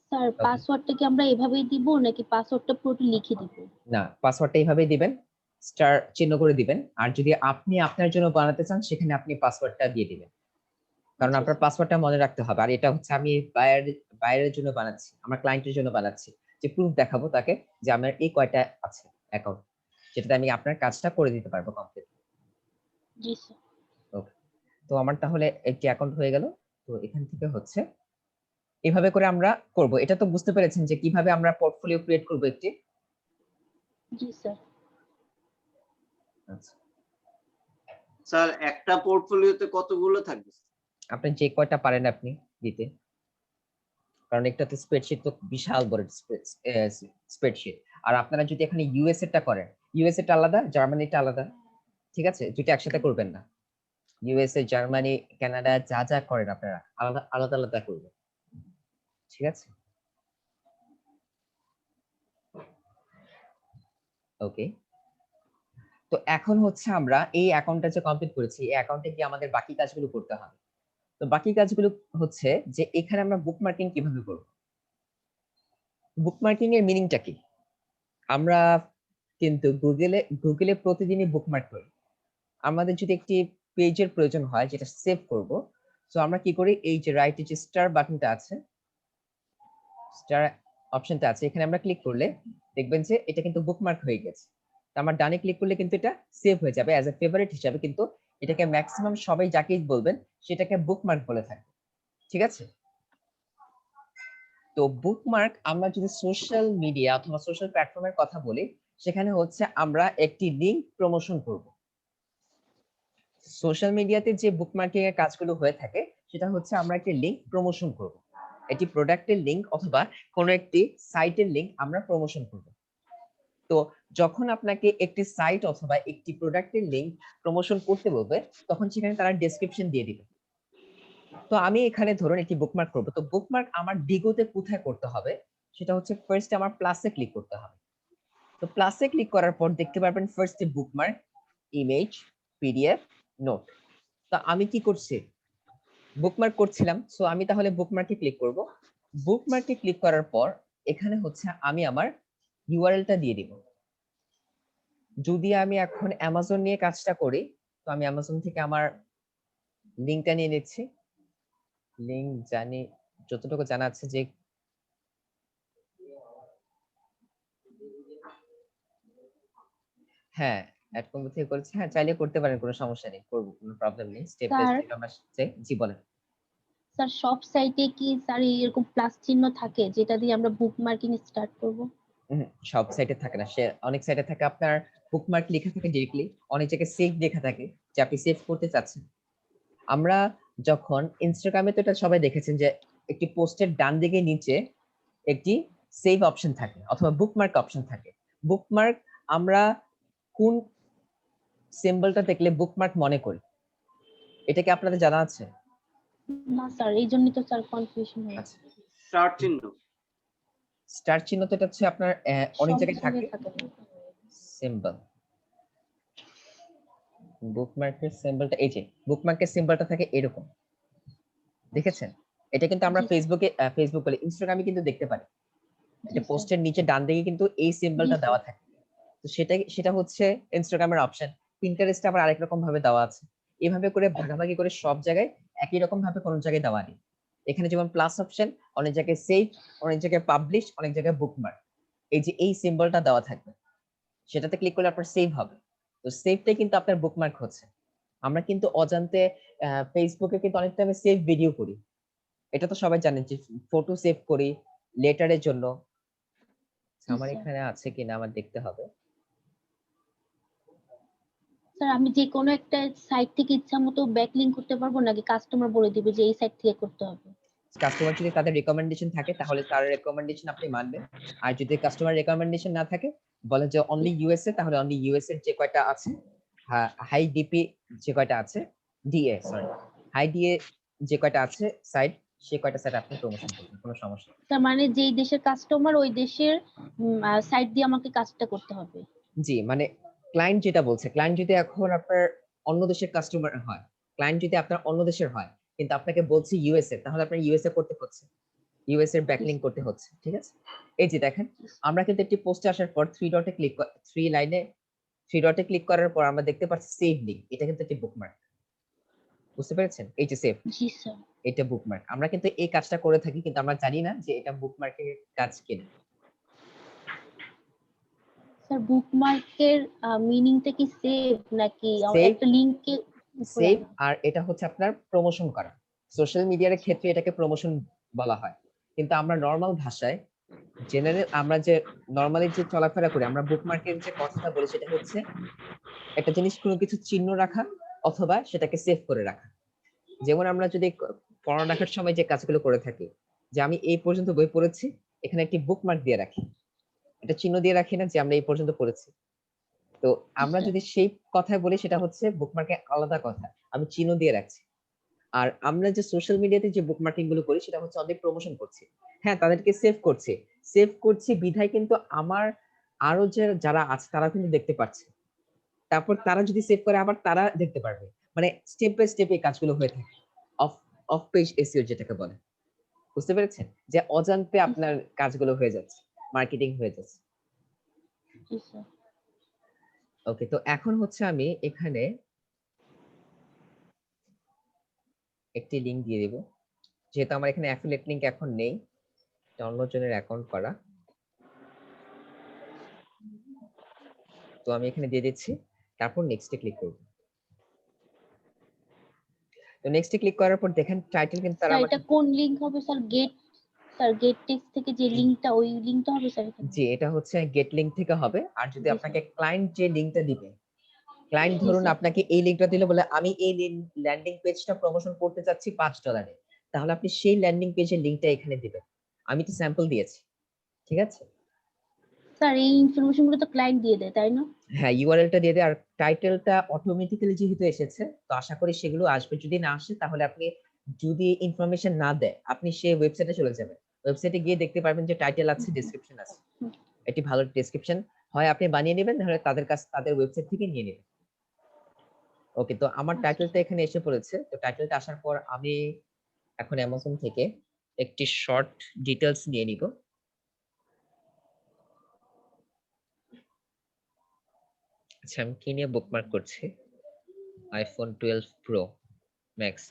স্যার পাসওয়ার্ডটা কি আমরা এভাবেই দিব নাকি পাসওয়ার্ডটা পুরোটা লিখে দিব? না পাসওয়ার্ডটা এইভাবেই দিবেন, স্টার চিহ্ন করে দিবেন, আর যদি আপনি আপনার জন্য বানাতে চান সেখানে আপনি পাসওয়ার্ডটা দিয়ে দিবেন, কারণ জি, আপনার স্যার। পাসওয়ার্ডটা মনে রাখতে হবে। আর এটা হচ্ছে আমি বাইরের জন্য বানাচ্ছি, আমার ক্লায়েন্টের জন্য বানাচ্ছি, যে প্রুফ দেখাবো তাকে যে আমার এই কয়টা আছে অ্যাকাউন্ট, যেটাতে আমি আপনার কাজটা করে দিতে পারবো কমপ্লিট। জি স্যার। ওকে, তো আমার তাহলে একটি অ্যাকাউন্ট হয়ে গেল। তো এখান থেকে হচ্ছে এভাবে করে আমরা করব। এটা তো বুঝতে পেরেছেন যে কিভাবে আমরা পোর্টফোলিও ক্রিয়েট করব একটি? জি স্যার। আচ্ছা, স্যার একটা পোর্টফোলিওতে কতগুলো থাকবে? আপনি যে কয়টা পারেন আপনি দিতে, কারণ একটা তো স্প্রেডশিট তো বিশাল বড় স্প্রেডশিট। আর আপনারা যদি এখানে ইউএস এরটা করেন, ইউএস এরটা আলাদা, জার্মানিটা আলাদা, ঠিক আছে, দুইটা একসাথে করবেন না। ইউএসএ, জার্মানি, কানাডা যা যা করেন আপনারা আলাদা আলাদা আলাদা করবেন, ঠিক আছে? ওকে, তো এখন হচ্ছে আমরা এই অ্যাকাউন্টটা যে কমপ্লিট করেছি এই অ্যাকাউন্টে গিয়ে আমাদের বাকি কাজগুলো করতে হবে। তো বাকি কাজগুলো হচ্ছে যে এখানে আমরা বুকমার্কিং কিভাবে করব? বুকমার্কিং এর মিনিংটা কি? আমরা কিন্তু গুগলে প্রতিদিনই বুকমার্ক করি। আমাদের যদি একটি পেজের প্রয়োজন হয় যেটা সেভ করব, সো আমরা কি করি, এই যে রাইটে যে স্টার বাটনটা আছে, স্টার অপশনটা আছে, এখানে আমরা ক্লিক করলে দেখবেন যে এটা কিন্তু বুকমার্ক হয়ে গেছে। তো আমার ডানে ক্লিক করলে কিন্তু এটা সেভ হয়ে যাবে অ্যাজ এ ফেভারিট হিসাবে, কিন্তু এটাকে ম্যাক্সিমাম সবাই যাকেই বলবেন সেটাকে বুকমার্ক বলে থাকে, ঠিক আছে? তো বুকমার্ক আমরা যদি সোশ্যাল মিডিয়া অথবা সোশ্যাল প্ল্যাটফর্মের কথা বলি, সেখানে হচ্ছে আমরা একটি লিংক প্রমোশন করব। সোশ্যাল মিডিয়াতে যে বুকমার্কিং এর কাজগুলো হয়ে থাকে সেটা হচ্ছে আমরা একটি লিংক প্রমোশন করব, এটি প্রোডাক্টের লিংক অথবা কোনো একটি সাইটের লিংক আমরা প্রমোশন করব। তো যখন আপনাকে একটি সাইট অথবা একটি প্রোডাক্টের লিংক প্রমোশন করতে বলবে তখন সেখানে তারা ডেসক্রিপশন দিয়ে দিবে। তো আমি এখানে ধরুন একটি বুকমার্ক করব, তো বুকমার্ক আমার ডিগোতে কোথায় করতে হবে সেটা হচ্ছে ফার্স্ট আমার প্লাসে ক্লিক করতে হবে। তো প্লাসে ক্লিক করার পর দেখতে পারবেন first bookmark, image, PDF, note. তো আমি কি করছি, বুকমার্ক করছিলাম, সো আমি তাহলে বুকমার্কে ক্লিক করব। বুকমার্কে ক্লিক করার পর এখানে হচ্ছে আমি আমার ইউআরএলটা দিয়ে দিব। যদি আমি এখন অ্যামাজন নিয়ে কাজটা করি, তো আমি অ্যামাজন থেকে আমার লিংকটা নিয়ে নিচ্ছি। লিংক জানি যতটুকু জানা আছে যে হ্যাঁ অ্যাড কম্বো থেকে করেছি, হ্যাঁ চাইলে করতে পারেন, কোনো সমস্যা নেই, করব, কোনো প্রবলেম নেই, স্টেপ বাই স্যার স্টেপ আমরা চাই। জি বলেন। স্যার সব সাইটে কি স্যার এরকম প্লাস চিহ্ন থাকে যেটা দিয়ে আমরা বুকমার্কিং স্টার্ট করব? সব সাইটে থাকে না, সে অনেক সাইটে থাকে আপনার বুকমার্ক লেখা থাকে ডিরেক্টলি, অনেক জায়গায় সেভ লেখা থাকে যে আপনি সেভ করতে চাচ্ছেন। আমরা যখন ইনস্টাগ্রামে তো এটা সবাই দেখেছেন যে একটি পোস্টের ডান দিকে নিচে একটি সেভ অপশন থাকে অথবা বুকমার্ক অপশন থাকে। বুকমার্ক আমরা কোন সিম্বলটা দেখলে বুকমার্ক মনে করি, এটা কি আপনাদের জানা আছে? না স্যার, এই জন্যই তো স্যার কনফিউশন হয়। আচ্ছা, স্টার চিহ্ন। স্টার চিহ্ন তো এটা হচ্ছে আপনার অনেক জায়গায় থাকে থাকে না। সিম্বল। বুকমার্কের সিম্বলটা এই যে বুকমার্কের সিম্বলটা থাকে এরকম, দেখেছেন? এটা কিন্তু আমরা জি, ফেসবুক বলে ইনস্টাগ্রামে কিন্তু দেখতে পারি। জি এটা স্যার। পোস্টের নিচে ডান দিকে কিন্তু এই সিম্বলটা জি, দেওয়া থাকে। তো সেটা হচ্ছে ইনস্টাগ্রামের অপশন। পিন্টারেস্টে আবার আরেক রকম ভাবে দেওয়া আছে। এভাবে করে ভাগাভাগি করে সব জায়গায় একই রকম ভাবে কোন জায়গায় দেওয়া নেই। এখানে যেমন প্লাস অপশন, অনেক জায়গায় সেভ, অনেক জায়গায় পাবলিশ, অনেক জায়গায় বুকমার্ক। এই যে এই সিম্বলটা দেওয়া থাকবে, সেটাতে ক্লিক করলে আপনার সেভ হবে। তো সেভটাই কিন্তু আপনার বুকমার্ক হচ্ছে। আমরা কিন্তু অজান্তে ফেসবুকে কিন্তু অনেক টাইমে সেভ ভিডিও করি। এটা তো সবাই জানেন যে ফটো সেভ করি লেটারের জন্য। আমার স্যার। এখানে আছে কিনা আমার দেখতে হবে। স্যার আমি যে কোনো একটা সাইট থেকে ইচ্ছা মতো ব্যাকলিংক করতে পারবো, নাকি কাস্টমার বলে দিবে যে এই সাইট থেকে করতে হবে? কাস্টমার যদি তাদের রিকমেন্ডেশন থাকে তাহলে তার রিকমেন্ডেশন আপনি মানবেন। আর যদি কাস্টমার রিকমেন্ডেশন না থাকে, বলে যে অনলি ইউএসএ, তাহলে অনলি ইউএস এর যে কয়টা আছে, হাই ডিপি যে কয়টা আছে, ডিএ সরি, হাই ডিএ যে কয়টা আছে সাইট, সে কয়টা সাইট আপনি প্রমোশন করবেন, কোনো সমস্যা নেই। তার মানে যেই দেশের কাস্টমার ওই দেশের সাইট দিয়ে আমাকে কাজটা করতে হবে। জি, মানে ক্লায়েন্ট যেটা বলছে, ক্লায়েন্ট যদি এখন আপনার অন্য দেশের কাস্টমার হয়, ক্লায়েন্ট যদি আপনার অন্য দেশের হয় কিন্তু আপনাকে বলছে ইউএসএ, তাহলে আপনার ইউএসএ করতে হচ্ছে, ইউএস এর ব্যাকলিংক করতে হচ্ছে, ঠিক আছে? এই যে দেখেন, আমরা কিন্তু একটি পোস্টে আসার পর 3 ডটে ক্লিক 3 লাইনে 3 ডটে ক্লিক করার পর আমরা দেখতে পাচ্ছি সেভ লিংক। এটা কিন্তু একটি বুকমার্ক। বুঝতে পেরেছেন? এই যে সেভ, জি স্যার। এটা বুকমার্ক। আমরা কিন্তু এই কাজটা করে থাকি কিন্তু আমরা জানি না যে এটা বুকমার্কের কাজ কিনা। স্যার বুকমার্কের মিনিংটা কি সেভ নাকি সেভ, একটা লিংকে সেভ আর এটা হচ্ছে আপনার প্রমোশন করা। সোশ্যাল মিডিয়ার ক্ষেত্রে এটাকে প্রমোশন বলা হয়। কিন্তু আমরা নরমাল ভাষায় জেনারেল আমরা যে নরমালি যে চলাফেরা করি, আমরা বুকমার্কের যে কথাটা বলি সেটা হচ্ছে একটা জিনিস কোনো কিছু চিহ্ন রাখা অথবা সেটাকে সেভ করে রাখা। যেমন আমরা যদি পড়ালেখার সময় যে কাজগুলো করে থাকি, যে আমি এই পর্যন্ত বই পড়েছি, এখানে একটি বুকমার্ক দিয়ে রাখি, এটা চিহ্ন দিয়ে রাখি না যে আমরা এই পর্যন্ত পড়েছি। তো আমরা যদি সেই কথায় বলি সেটা হচ্ছে বুকমার্কের আলাদা কথা, আমি চিহ্ন দিয়ে রাখছি। আর আমরা যে সোশ্যাল মিডিয়াতে যে বুকমার্কিং গুলো করি সেটা হচ্ছে অনেক প্রমোশন করছি, হ্যাঁ তাদেরকে সেভ করছি বিধায় কিন্তু আমার আরো যে যারা আছে তারা কিন্তু দেখতে পাচ্ছে, তারপর তারা যদি সেভ করে আবার তারা দেখতে পারবে। মানে স্টেপ বাই স্টেপ এই কাজগুলো হয়ে থাকে। অফ অফ পেজ এসইও যেটাকে বলে। বুঝতে পেরেছেন? যে অজান্তে আপনার কাজগুলো হয়ে যাচ্ছে, মার্কেটিং হয়ে যাচ্ছে। জি স্যার। ওকে, তো এখন হচ্ছে আমি এখানে একটি লিংক দিয়ে দিব। যেহেতু আমার এখানে অ্যাফিলিয়েট লিংক এখন নেই, এটা অন্যজনের অ্যাকাউন্ট করা। তো আমি এখানে দিয়ে দিচ্ছি, তারপর নেক্সটে ক্লিক করব। তো নেক্সটে ক্লিক করার পর দেখেন টাইটেল কিন্তু তারা স্যার আমাকে, এটা কোন লিংক হবে স্যার? গেট টেক্সট থেকে যে লিংকটা, ওই লিংকটা হবে স্যার এখানে? জি এটা হচ্ছে গেট লিংক থেকে হবে। আর যদি জি আপনাকে স্যার। ক্লায়েন্ট যে লিংকটা দিবে, ক্লায়েন্ট জি ধরুন স্যার। আপনাকে এই লিংকটা দিলে বলে আমি এই ল্যান্ডিং পেজটা প্রমোশন করতে চাচ্ছি $5, তাহলে আপনি সেই ল্যান্ডিং পেজের লিংকটা এখানে দিবেন। আমি তো স্যাম্পল দিয়েছি, ঠিক আছে? স্যার এই ইনফরমেশন গুলো তো ক্লায়েন্ট দিয়ে দেয়, তাই না? হ্যাঁ, ইউআরএলটা দিয়ে দেয় আর টাইটেলটা অটোমেটিক্যালি যেহেতু এসেছে, তো আশা করি সেগুলো আসবে। যদি না আসে তাহলে আপনি, যদি ইনফরমেশন না দেয়, আপনি সেই ওয়েবসাইটে চলে যাবেন। ওয়েবসাইটে গিয়ে দেখতে পারবেন যে টাইটেল আছে, ডেসক্রিপশন আছে। এটি ভালো ডেসক্রিপশন হয় আপনি বানিয়ে নেবেন, নাহলে তাদের ওয়েবসাইট থেকে নিয়ে নেবেন। ওকে, তো আমার টাইটেলটা এখানে এসে পড়েছে। তো টাইটেলটা আসার পর আমি এখন অ্যামাজন থেকে একটি শর্ট ডিটেইলস নিয়ে নিব। আচ্ছা, আমি কি নিয়ে বুকমার্ক করছি? IPhone 12 pro max.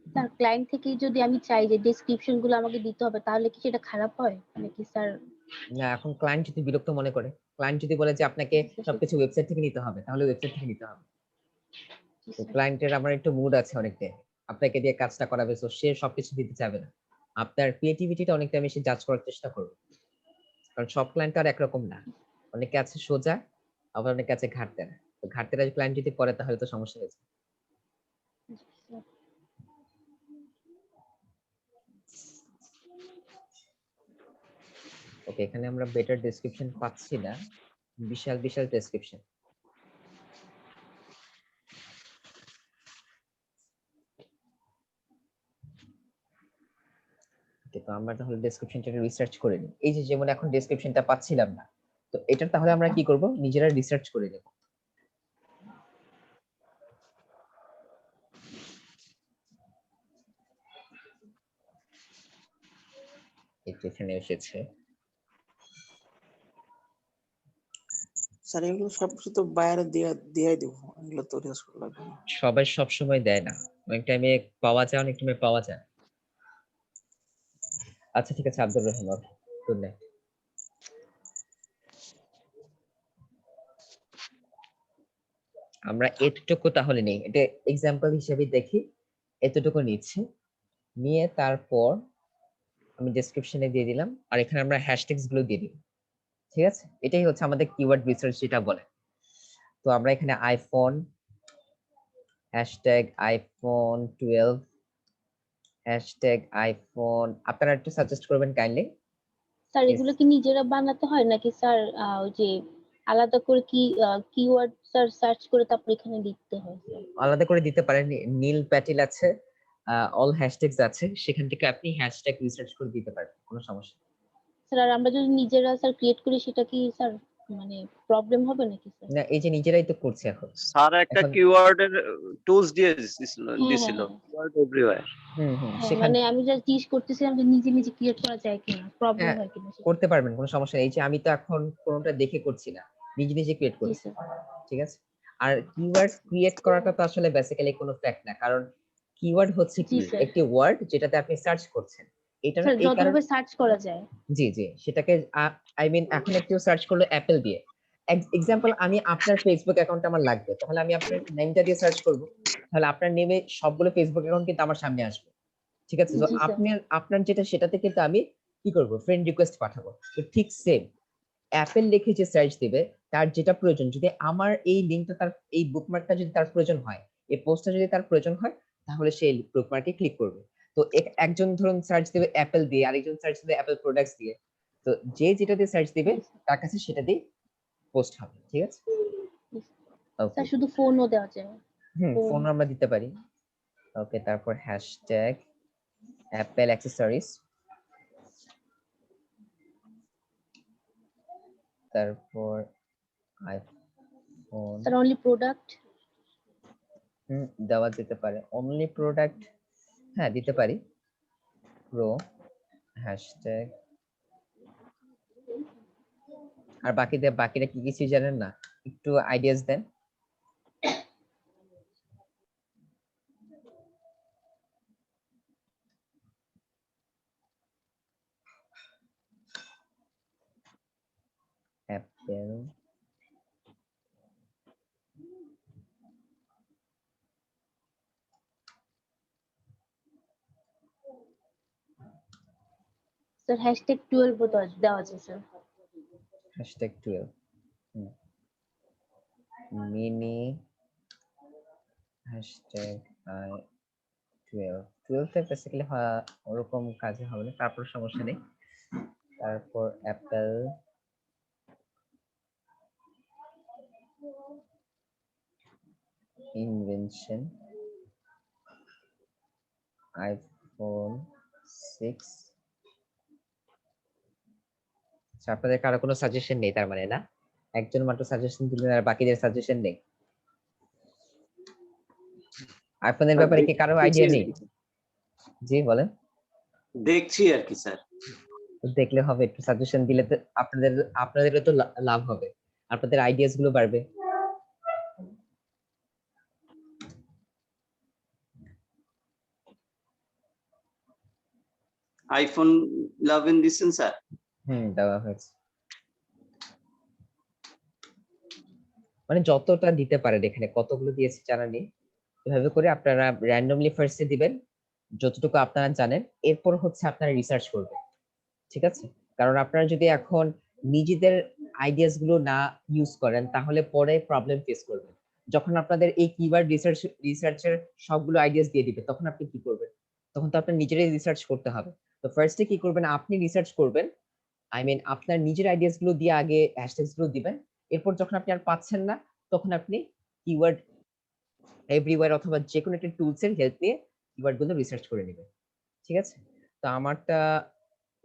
Sir client থেকে যদি আমি চাই যে ডেসক্রিপশন গুলো আমাকে দিতে হবে, তাহলে কি সেটা খারাপ হয় নাকি স্যার? না, এখন ক্লায়েন্ট যদি বিরক্ত মনে করে, ক্লায়েন্ট যদি বলে যে আপনাকে সবকিছু ওয়েবসাইট থেকে নিতে হবে, তাহলে ওয়েবসাইট থেকে নিতে হবে। তো ক্লায়েন্টের আমার একটু মুড আছে অনেকটা, আপনাকে দিয়ে কাজটা করাবে, সো সে সবকিছু দিতে চাবে না। আপনার ক্রিয়েটিভিটিটা অনেকটা বেশি জাজ করার চেষ্টা করবে, কারণ সব ক্লায়েন্ট আর একরকম না। অনেকে আছে সোজা, আবার অনেকে আছে ঘাটতেরা। তো ঘাটতেরা ক্লায়েন্ট যদি করে তাহলে তো সমস্যা হয়েছে। ওকে, এখানে আমরা বেটার ডেসক্রিপশন পাচ্ছি না, বিশাল বিশাল ডেসক্রিপশন। তো আমরা তাহলে ডেসক্রিপশনটা রিসার্চ করে নিই। এই যে যেমন এখন ডেসক্রিপশনটা পাচ্ছিলাম না, তো এটা তাহলে আমরা কি করব, নিজেরা রিসার্চ করে নেব। এখানে এসেছে। স্যার এগুলো সব তো বাইরে দিয়ে দেবো, এগুলো তো রিসার্চ করা লাগবে না। সবাই সব সময় দেয় না, অনেক টাইমে পাওয়া যায়, অনেক টাইমে পাওয়া যায়। আচ্ছা ঠিক আছে আব্দুর রহমান, গুড নাইট। আমরা এতটুকু তাহলে নেই, এটা এক্সাম্পল হিসেবে দেখি, এতটুকু নিচ্ছি, নিয়ে তারপর আমি ডেসক্রিপশনে দিয়ে দিলাম, আর এখানে আমরা হ্যাশট্যাগস গুলো দিয়ে দিব। ঠিক আছে, এটাই হচ্ছে আমাদের কিওয়ার্ড রিসার্চ যেটা বলে। তো আমরা এখানে iPhone, hashtag iPhone 12, hashtag iPhone, আপনারা একটু সাজেস্ট করবেন কাইন্ডলি। স্যার এগুলো কি নিজেরা বানাতে হয় নাকি স্যার ওই যে আলাদা করে কি কিওয়ার্ড স্যার সার্চ করে তারপর এখানে লিখতে হয় স্যার? আলাদা করে দিতে পারেন, নীল প্যাটেল আছে, অল হ্যাশট্যাগস আছে, সেখান থেকে আপনি হ্যাশট্যাগ রিসার্চ করে দিতে পারবেন, কোনো সমস্যা নেই। স্যার আর আমরা যদি নিজেরা স্যার ক্রিয়েট করি সেটা কি স্যার মানে প্রবলেম হবে নাকি স্যার? না, এই যে নিজেরাই তো করছে এখন। স্যার একটা এখন কিওয়ার্ডের টুলস দিয়ে হ্যাঁ, দিছিল, হ্যাঁ, কিওয়ার্ড এভরিওয়্যার। হ্যাঁ, সেখান মানে আমি যা জিজ্ঞেস করতেছিলাম যে নিজে নিজে ক্রিয়েট করা যায় কিনা, প্রবলেম হ্যাঁ হয় কিনা সেটা। করতে পারবেন, কোনো সমস্যা নেই। এই যে আমি তো এখন কোনোটা দেখে করছি না, নিজে নিজে ক্রিয়েট জি করছি। স্যার। ঠিক আছে, আর কিওয়ার্ড ক্রিয়েট করাটা তো আসলে বেসিক্যালি কোনো ফ্যাক্ট না, কারণ কিওয়ার্ড হচ্ছে জি কি স্যার। একটি ওয়ার্ড যেটাতে আপনি সার্চ করছেন। এটার স্যার এই কারণ, যতভাবে সার্চ করা যায়। জি জি, সেটাকে আই মিন এখন একটু সার্চ করলো অ্যাপেল দিয়ে। এক্সাম্পল, আমি আপনার ফেসবুক অ্যাকাউন্ট আমার লাগবে, তাহলে আমি আপনার নেমটা দিয়ে সার্চ করব, তাহলে আপনার নেমে সবগুলো ফেসবুক অ্যাকাউন্ট কিন্তু আমার সামনে আসবে। ঠিক আছে, তো জি স্যার। আপনার আপনার যেটা সেটাতে কিন্তু আমি কি করব, ফ্রেন্ড রিকোয়েস্ট পাঠাবো। তো ঠিক সেম অ্যাপেল লিখে যে সার্চ দিবে, তার যেটা প্রয়োজন, যদি আমার এই লিংকটা, তার এই বুকমার্কটা যদি তার প্রয়োজন হয়, এই পোস্টটা যদি তার প্রয়োজন হয়, তাহলে সে বুকমার্কে ক্লিক করবে। তো একজন ধরুন সার্চ দিবে অ্যাপেল দিয়ে, আরেকজন সার্চ দিবে অ্যাপেল প্রোডাক্টস দিয়ে, তো যে যেটা দিয়ে সার্চ দিবে তার কাছে সেটা দিয়ে পোস্ট হবে। ঠিক আছে, ওকে। স্যার শুধু ফোনও দেওয়া যায়। ফোন। ফোন আমরা দিতে পারি। ওকে, তারপর হ্যাশট্যাগ অ্যাপেল অ্যাক্সেসরিজ, তারপর আইফোন, স্যার অনলি প্রোডাক্ট। দেওয়া যেতে পারে, অনলি প্রোডাক্ট, হ্যাঁ দিতে পারি, প্রো, হ্যাশট্যাগ। আর বাকিরা কি কিছু জানেন না, একটু আইডিয়াস দেন। অ্যাপেল, স্যার হ্যাশট্যাগ 12 ও দেওয়া যায় sir. Hashtag 12, mini hashtag I 12 basically ওরকম কাজে হবে না, তারপর সমস্যা নেই। তারপর অ্যাপেল ইনভেনশন, আইফোন 6। আপনাদের কারো কোনো সাজেশন নেই তার মানে, না? একজন মাত্র সাজেশন দিলেন আর বাকিদের সাজেশন নেই। আইফোনের ব্যাপারে কি কারো আইডিয়া নেই? জি বলেন। দেখছি আর কি স্যার। দেখলে হবে, একটু সাজেশন দিলে তো আপনাদেরও তো লাভ হবে, আপনাদের আইডিয়াস গুলো বাড়বে। আইফোন 11 দিচ্ছেন স্যার? দেওয়া হয়েছে, মানে যতটা দিতে পারেন, এখানে কতগুলো দিয়েছে জানা নেই, এভাবে করে আপনারা র্যান্ডমলি ফার্স্টে দিবেন যতটুকু আপনারা জানেন, এরপর হচ্ছে আপনারা রিসার্চ করবেন। ঠিক আছে, কারণ আপনারা যদি এখন নিজেদের আইডিয়াস গুলো না ইউজ করেন, তাহলে পরে প্রবলেম ফেস করবেন। যখন আপনাদের এই কিওয়ার্ড রিসার্চের সবগুলো আইডিয়াস দিয়ে দিবে, তখন আপনি কি করবেন? তখন তো আপনার নিজেরাই রিসার্চ করতে হবে। তো ফার্স্টে কি করবেন, আপনি রিসার্চ করবেন, আই মিন আপনার নিজের আইডিয়াস গুলো দিয়ে আগে হ্যাশট্যাগস গুলো দিবেন, এরপর যখন আপনি আর পাচ্ছেন না তখন আপনি কিওয়ার্ড এভরিওয়্যার অথবা যে কোনো একটা টুলস এর হেল্প নিয়ে কিওয়ার্ড গুলো রিসার্চ করে নেবেন। ঠিক আছে? তো আমারটা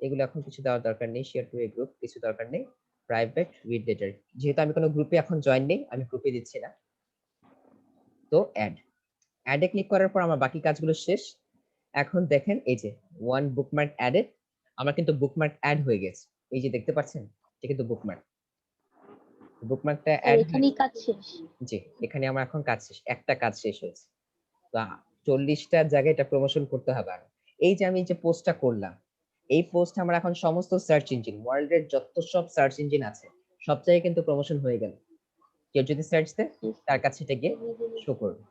এগুলো এখন কিছু দেওয়ার দরকার নেই, শেয়ার টু এ গ্রুপ কিছু দরকার নেই, প্রাইভেট উইথ ডেটা, যেহেতু আমি কোনো গ্রুপে এখন জয়েন নেই আমি গ্রুপে দিচ্ছি না। তো অ্যাডে ক্লিক করার পর আমার বাকি কাজগুলো শেষ। এখন দেখেন এই যে ওয়ান বুকমার্ক অ্যাডেড, আমার কিন্তু বুকমার্ক অ্যাড হয়ে গেছে, এই যে দেখতে পাচ্ছেন এটা কিন্তু বুকমার্কটা স্যার অ্যাড হয়ে, এখানেই কাজ শেষ। জি এখানে আমার এখন কাজ শেষ, একটা কাজ শেষ হয়েছে। তো 40টার জায়গায় এটা প্রমোশন করতে হবে। আর এই যে আমি যে পোস্টটা করলাম, এই পোস্ট আমার এখন সমস্ত সার্চ ইঞ্জিন, ওয়ার্ল্ডের যত সব সার্চ ইঞ্জিন আছে সব জায়গায় কিন্তু প্রমোশন হয়ে গেল। কেউ যদি সার্চ দেয় তার কাছে এটা গিয়ে শো করবে।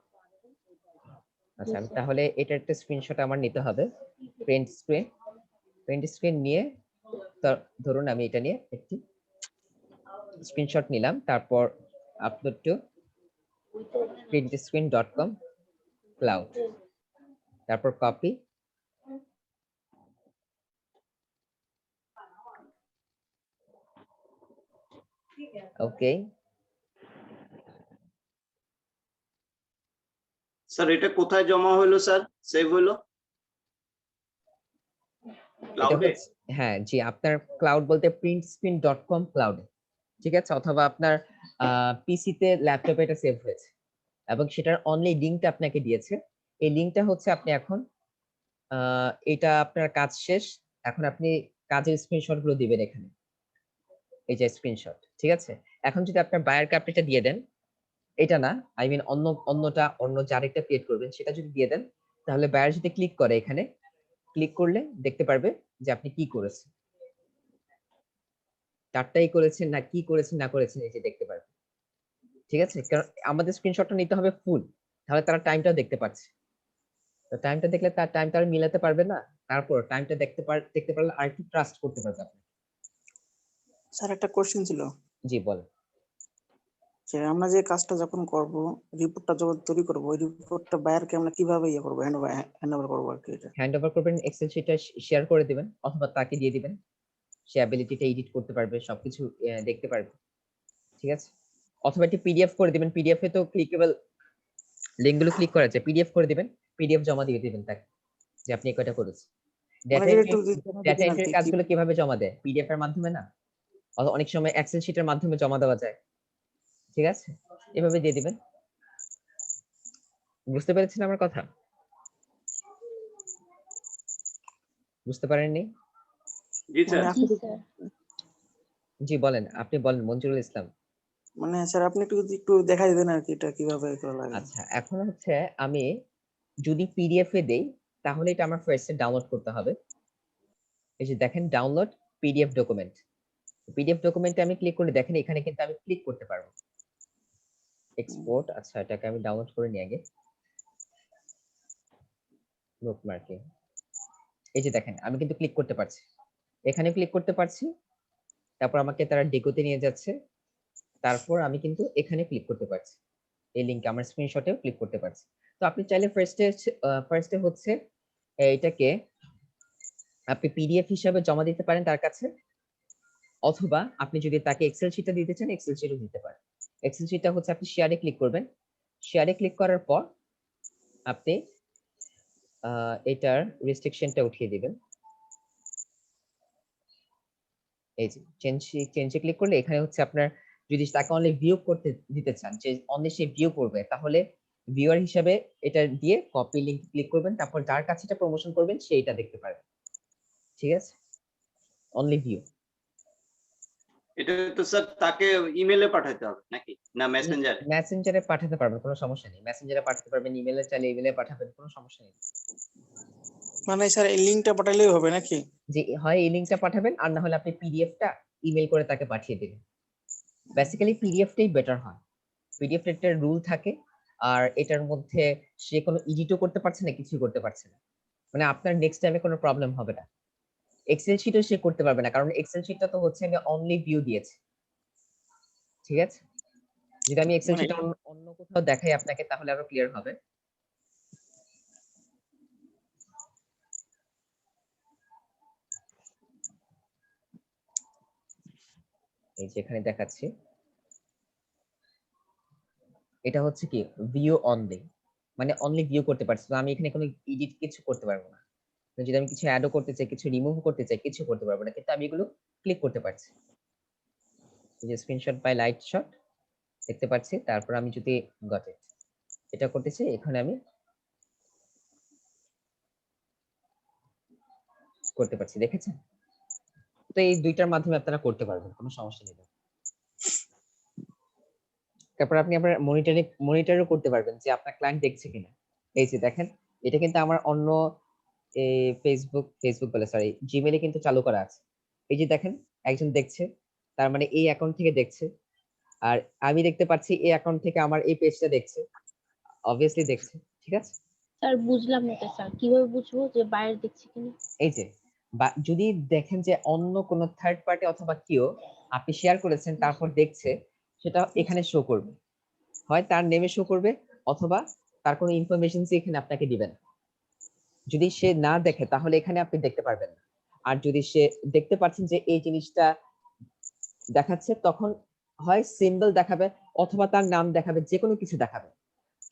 আচ্ছা আমি তাহলে এটা একটা স্ক্রিনশট আমার নিতে হবে, প্রিন্ট স্ক্রিন নিয়ে ধরুন আমি এটা নিয়ে একটি স্ক্রিনশট নিলাম, তারপর আপলোড টু printscreen.com ক্লাউড, তারপর কপি, ওকে। স্যার এটা কোথায় জমা হলো স্যার, সেভ হলো এটা ক্লাউডে? হচ্ছে, হ্যাঁ জি আপনার ক্লাউড বলতে printscreen.com ক্লাউডে, ঠিক আছে, অথবা আপনার পিসিতে ল্যাপটপে এটা সেভ হয়েছে এবং সেটার অনলি লিংকটা আপনাকে দিয়েছে। এই লিংকটা হচ্ছে আপনি এখন এটা আপনার কাজ শেষ, এখন আপনি কাজের স্ক্রিনশট গুলো দিবেন এখানে, এই যে স্ক্রিনশট, ঠিক আছে। এখন যদি আপনার বায়ারকে আপনি এটা দিয়ে দেন, এটা না আই মিন অন্য যে আরেকটা ক্রিয়েট করবেন সেটা যদি দিয়ে দেন, তাহলে বায়ার যদি ক্লিক করে এখানে, ক্লিক করলে দেখতে পারবে যে আপনি কি করেছেন, চারটাই করেছেন না কি করেছেন না করেছেন এই যে দেখতে পারবে। ঠিক আছে, কারণ আমাদের স্ক্রিনশটটা নিতে হবে ফুল, তাহলে তারা টাইমটাও দেখতে পাচ্ছে। তো টাইমটা দেখলে তার টাইমটা আর মিলাতে পারবে না, তারপর টাইমটা দেখতে পারলে আর একটু ট্রাস্ট করতে পারবে আপনি। স্যার একটা কোশ্চেন ছিল জি বল। যে আমরা যে কাজটা যখন করব, রিপোর্টটা যখন তৈরি করব, ওই রিপোর্টটা বায়ারকে আমরা কিভাবে ইয়ে করবো, হ্যান্ড ওভার করবো আর কি এটা? হ্যান্ড ওভার করবেন, এক্সেল শিটটা শেয়ার করে দিবেন অথবা তাকে দিয়ে দিবেন, সে অ্যাবিলিটিটা এডিট করতে পারবে, সবকিছু দেখতে পারবে। ঠিক আছে, অথবা একটি পিডিএফ করে দিবেন, পিডিএফ এ তো ক্লিকেবল লিংকগুলো ক্লিক করা যায়, পিডিএফ করে দিবেন, পিডিএফ জমা দিয়ে দিবেন তাকে যে আপনি এটা করেছেন। মানে ডেটা যেটা এন্ট্রি, একটু ডেটা দিন আর এন্ট্রির কি কাজগুলো কিভাবে জমা দেয়, পিডিএফ এর মাধ্যমে না, অনেক সময় এক্সেল শিটের মাধ্যমে জমা দেওয়া যায়। ঠিক আছে, এভাবে দিয়ে দিবেন। বুঝতে পেরেছেন আমার কথা? বুঝতে পারেননি? জি মানে স্যার। জি আপনি স্যার। জি বলেন, আপনি বলেন মঞ্জুরুল ইসলাম। মানে স্যার আপনি একটু দেখা দিবেন আর কি এটা কিভাবে করা লাগে। আচ্ছা এখন হচ্ছে আমি যদি পিডিএফ এ দেই তাহলে এটা আমার ফার্স্টে ডাউনলোড করতে হবে। এই যে দেখেন ডাউনলোড পিডিএফ ডকুমেন্ট, পিডিএফ ডকুমেন্টে আমি ক্লিক করে দেখেন এখানে কিন্তু আমি ক্লিক করতে পারবো এক্সপোর্ট। আচ্ছা এটাকে আমি ডাউনলোড করে নিই আগে, বুকমার্কিং, এই যে দেখেন আমি কিন্তু ক্লিক করতে পারছি, এখানে ক্লিক করতে পারছি, তারপর আমাকে তারা ডেকোতে নিয়ে যাচ্ছে, তারপর আমি কিন্তু এখানে ক্লিক করতে পারছি, এই লিংকে আমার স্ক্রিনশটেও ক্লিক করতে পারছি। তো আপনি চাইলে ফার্স্টে হচ্ছে এটাকে আপনি পিডিএফ হিসাবে জমা দিতে পারেন তার কাছে, অথবা আপনি যদি তাকে এক্সেল শিটটা দিতে চান এক্সেল শিটও দিতে পারেন। এক্সেল শিটটা হচ্ছে আপনি শেয়ারে ক্লিক করবেন, শেয়ারে ক্লিক করার পর আপনি এটার রেস্ট্রিকশনটা উঠিয়ে দিবেন। এই যে চেঞ্জে ক্লিক করলে এখানে হচ্ছে আপনার যদি তাকে অনলি ভিউ করতে দিতে চান, যে অনলি সে ভিউ করবে, তাহলে ভিউয়ার হিসাবে এটা দিয়ে কপি লিংক ক্লিক করবেন, তারপর যার কাছে এটা প্রমোশন করবেন সে এটা দেখতে পারবে। ঠিক আছে, অনলি ভিউ। এটা তো স্যার তাকে ইমেলে পাঠাতে হবে নাকি না মেসেঞ্জারে? মেসেঞ্জারে পাঠাতে পারবেন, কোনো সমস্যা নেই, মেসেঞ্জারে পাঠাতে পারবেন, ইমেলে চাইলে ইমেলে পাঠাবেন, কোনো সমস্যা নেই। মানে স্যার এই লিংকটা পাঠালেই হবে নাকি? যে হয় এই লিংকটা পাঠাবেন আর না হলে আপনি পিডিএফটা ইমেল করে তাকে পাঠিয়ে দিবেন। বেসিক্যালি পিডিএফটাই বেটার হয়, পিডিএফ একটা রুল থাকে, আর এটার মধ্যে সে কোনো এডিটও করতে পারছে না, কিছুই করতে পারছে না, মানে আপনার নেক্সট টাইমে কোনো প্রবলেম হবে না। এক্সেল শিটও সে করতে পারবে না, কারণ এক্সেল শিটটা তো হচ্ছে আমি অনলি ভিউ দিয়েছি। ঠিক আছে, যদি আমি এক্সেল মানে শিটটা অন্য কোথাও দেখাই আপনাকে তাহলে আরো ক্লিয়ার হবে। এই যে এখানে দেখাচ্ছি, এটা হচ্ছে কি ভিউ অনলি, মানে অনলি ভিউ করতে পারছি। তো আমি এখানে কোনো এডিট কিছু করতে পারবো না। তো যদি আমি কিছু অ্যাডও করতে চাই, কিছু রিমুভ করতে চাই, কিছু করতে পারবো না, কিন্তু আমি এগুলো ক্লিক করতে পারছি। এই যে স্ক্রিনশট বাই লাইট শট দেখতে পাচ্ছি। তারপর আমি যদি গট ইট এটা করতে চাই, এখানে আমি করতে পারছি, দেখেছেন? তো এই দুইটার মাধ্যমে আপনারা করতে পারবেন, কোনো সমস্যা নেই। তারপর আপনি আপনার মনিটরও করতে পারবেন যে আপনার ক্লায়েন্ট দেখছে কিনা। এই যে দেখেন, এটা কিন্তু আমার অন্য ফেসবুক বলে সরি জিমেইলে কিন্তু চালু করা আছে। এই যে দেখেন একজন দেখছে, তার মানে এই অ্যাকাউন্ট থেকে দেখছে, আর আমি দেখতে পাচ্ছি এই অ্যাকাউন্ট থেকে আমার এই পেজটা দেখছে, অবভিয়াসলি দেখছে, ঠিক আছে? স্যার বুঝলাম না এটা স্যার, কিভাবে বুঝবো যে বায়ার দেখছে কিনা? এই যে বা যদি দেখেন যে অন্য কোনো থার্ড পার্টি অথবা কেউ আপনি শেয়ার করেছেন তারপর দেখছে, সেটা এখানে শো করবে, হয় তার নেমে শো করবে অথবা তার কোনো ইনফরমেশন এখানে আপনাকে দিবেন। যদি সে না দেখে তাহলে এখানে আপনি দেখতে পারবেন না। আর যদি সে দেখতে পাচ্ছেন যে এই জিনিসটা দেখাচ্ছে, তখন হয় সিম্বল দেখাবে অথবা তার নাম দেখাবে, যে কোনো কিছু দেখাবে।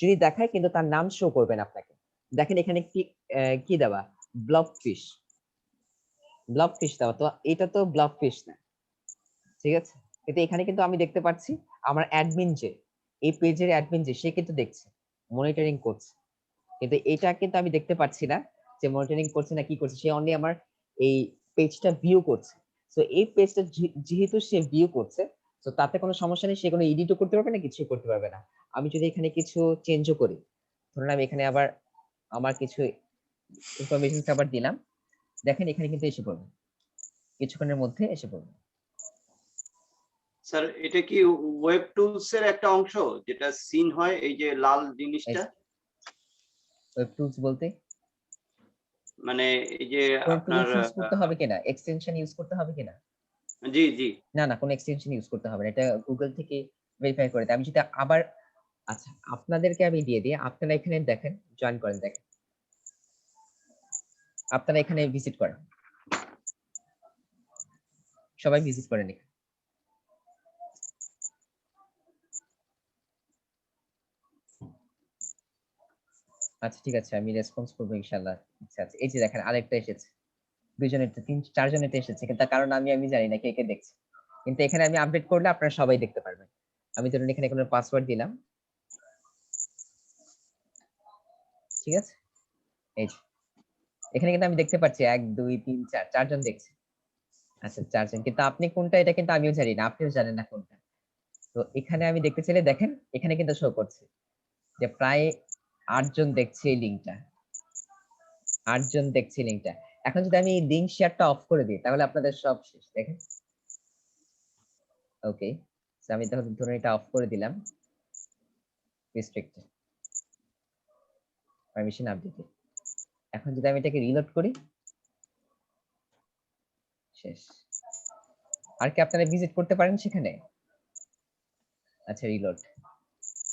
যদি দেখায় কিন্তু তার নাম শো করবেন আপনাকে। দেখেন এখানে কি দেওয়া, ব্লব ফিশ দেওয়া, তো এটা তো ব্লব ফিশ না, ঠিক আছে? কিন্তু এখানে কিন্তু আমি দেখতে পাচ্ছি আমার অ্যাডমিন যে এই পেজের অ্যাডমিন যে সে কিন্তু দেখছে, মনিটরিং করছে, কিন্তু এটা কিন্তু আমি দেখতে পাচ্ছি না যে মনিটরিং করছে না কি করছে, সে অনলি আমার এই পেজটা ভিউ করছে। তো এই পেজটা যেহেতু সে ভিউ করছে, তো তাতে কোনো সমস্যা নেই, সে কোনো এডিটও করতে পারবে না, কিছু করতে পারবে না। আমি যদি এখানে কিছু চেঞ্জও করি, ধরুন আমি এখানে আবার আমার কিছু ইনফরমেশন আবার দিলাম, দেখেন এখানে কিন্তু এসে পড়বে, কিছুক্ষণের মধ্যে এসে পড়বে। স্যার এটা কি ওয়েব টুলস এর একটা অংশ যেটা সিন হয়, এই যে লাল জিনিসটা? ওয়েব টুলস বলতে মানে এই যে কোন আপনার টুলস ইউজ করতে হবে কিনা, এক্সটেনশন ইউজ করতে হবে কিনা? জি জি না না, কোনো এক্সটেনশন ইউজ করতে হবে না, এটা গুগল থেকে ভেরিফাই করে দেয়। আমি যদি আবার আচ্ছা আপনাদেরকে আমি দিয়ে দিই, আপনারা এখানে দেখেন, জয়েন করেন, দেখেন আপনারা এখানে ভিজিট করেন, সবাই ভিজিট করেন এখানে। আচ্ছা ঠিক আছে, আমি রেসপন্স করবো ইনশাআল্লাহ। আচ্ছা আচ্ছা, এই যে দেখেন আরেকটা এসেছে, দুইজনের তিন চারজনের এসেছে, কিন্তু তার কারণ আমি জানি না কে কে দেখছে, কিন্তু এখানে আমি আপডেট করলে আপনারা সবাই দেখতে পারবেন। আমি ধরুন এখানে কোনো পাসওয়ার্ড দিলাম, ঠিক আছে? এই যে এখানে কিন্তু আমি দেখতে পাচ্ছি 1 2 3 4 চারজন দেখছে। আচ্ছা চারজন, কিন্তু আপনি কোনটা এটা কিন্তু আমিও জানি না, আপনিও জানেন না কোনটা। তো এখানে আমি দেখতে চাইলে দেখেন এখানে কিন্তু শো করছে যে প্রায় 8 জন দেখছে এই লিংকটা, 8 জন দেখছে লিংকটা। এখন যদি আমি লিংক শেয়ারটা অফ করে দিই তাহলে আপনাদের সব শেষ, দেখেন। ওকে, আমি তাহলে ধরুন এটা অফ করে দিলাম, রেস্ট্রিক্টেড পারমিশন আপডেট। এখন যদি আমি এটাকে রিলোড করি, শেষ। আর কি আপনারা ভিজিট করতে পারেন সেখানে? আচ্ছা রিলোড,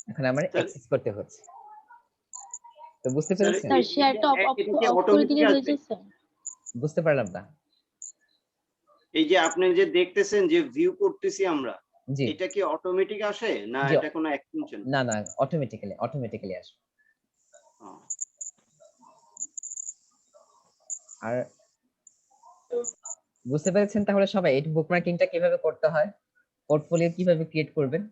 এখন আমার অ্যাক্সেস করতে হচ্ছে। তো বুঝতে পেরেছেন? স্যার শেয়ারটা অফ এটা কি করে অটোমেটিক দিলে হয়ে আছে? যায় স্যার? বুঝতে পারলাম না। এই যে আপনি যে দেখতেছেন যে ভিউ করতেছি আমরা, জি এটা কি অটোমেটিক আসে না জি, এটা কোনো এক্সটেনশন? না না, অটোমেটিক্যালি আসবে। আর বুঝতে পেরেছেন তাহলে সবাই এই বুকমার্কিংটা কিভাবে করতে হয়, পোর্টফোলিও কিভাবে ক্রিয়েট করবেন?